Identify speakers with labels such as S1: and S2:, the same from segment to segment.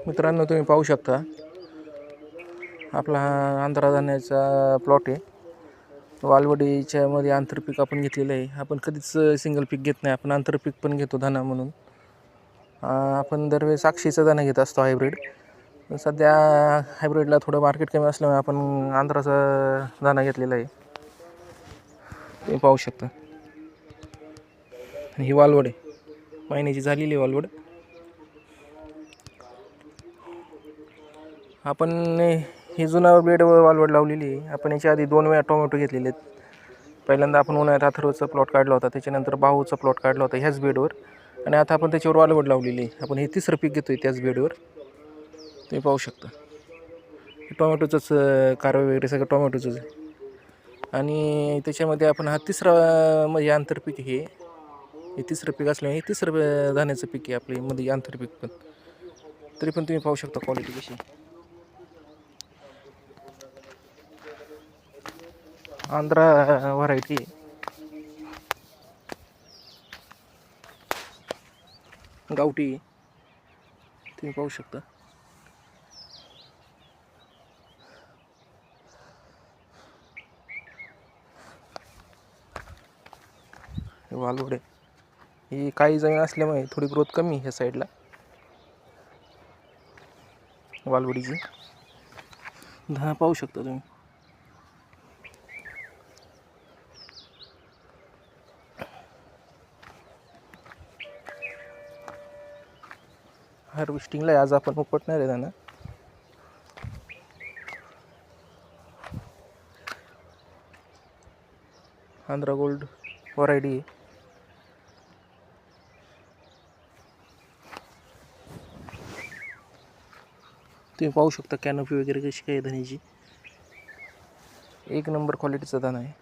S1: मित्रांनो, तुम्ही पाहू शकता आपला हा आंध्रा धान्याचा प्लॉट आहे. वालवडीच्या मध्ये आंतरपीक आपण घेतलेलं आहे. आपण कधीच सिंगल पीक घेत नाही, आपण आंतरपीक पण घेतो दाणा म्हणून. आपण दरवेळेस साक्षीचा दाणा घेत असतो हायब्रिड. सध्या हायब्रिडला थोडं मार्केट कमी असल्यामुळे आपण आंध्राचा दाणा घेतलेला आहे. तुम्ही पाहू शकता ही वालवड आहे, महिन्याची झालेली वालवड. आपण ही जुना बेड वालवड लावलेली आहे. आपण याच्या आधी 2 वेळा टोमॅटो घेतलेले आहेत. पहिल्यांदा आपण उन्हाळ्यात अथर्वचा प्लॉट काढला होता, त्याच्यानंतर बाहूचा प्लॉट काढला होता ह्याच बेडवर, आणि आता आपण त्याच्यावर वालवड लावलेली आहे. आपण हे तिसरं पीक घेतोय त्याच बेडवर. तुम्ही पाहू शकता टोमॅटोचंच कारवा वगैरे सगळं टोमॅटोचंच आहे. आणि त्याच्यामध्ये आपण हा तिसरा म्हणजे आंतरपीक हे तिसरं पीक असल्यामुळे हे तिसरं धान्याचं पीक आहे आपल्या मध्ये आंतरपीक पण. तरी पण तुम्ही पाहू शकता क्वालिटी कशी. आंध्रा व्हरायटी गावठी तुम्ही पाहू शकता. वालवड ही काही जमीन असल्यामुळे थोडी ग्रोथ कमी ह्या साईडला वालवडीची. पाहू शकता तुम्ही. हार्वेस्टिंगला आज आपण उपटणार आहे दाणा. Andhra gold variety. तुम्ही पाहू शकता कॅनोपी वगैरे कशी काय धान्याची. एक नंबर क्वालिटीचा दाणा आहे.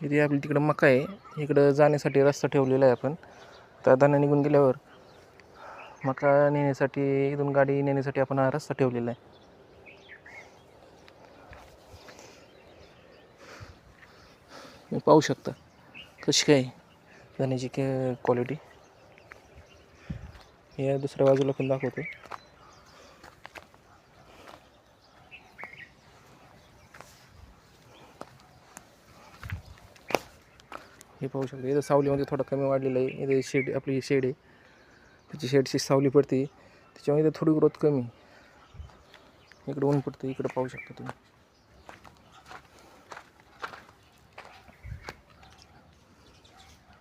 S1: इथे आपली तिकडं मका आहे, इकडं जाण्यासाठी रस्ता ठेवलेला आहे आपण. त्या दाणा निघून गेल्यावर मका नेण्यासाठी, इथून गाडी नेण्यासाठी आपण हा रस्ता ठेवलेला आहे. तुम्ही पाहू शकता कशी काय धान्याची क्वालिटी. हे दुसऱ्या बाजूला पण दाखवतो. हे पाहू शकता इथं सावलीमध्ये थोडं कमी वाढलेलं आहे. इथे शेड, आपली शेड आहे, त्याची शेडची सावली पडते त्याच्यामुळे इथं थोडी ग्रोथ कमी. इकडे ऊन पडतं, इकडे पाहू शकता तुम्ही.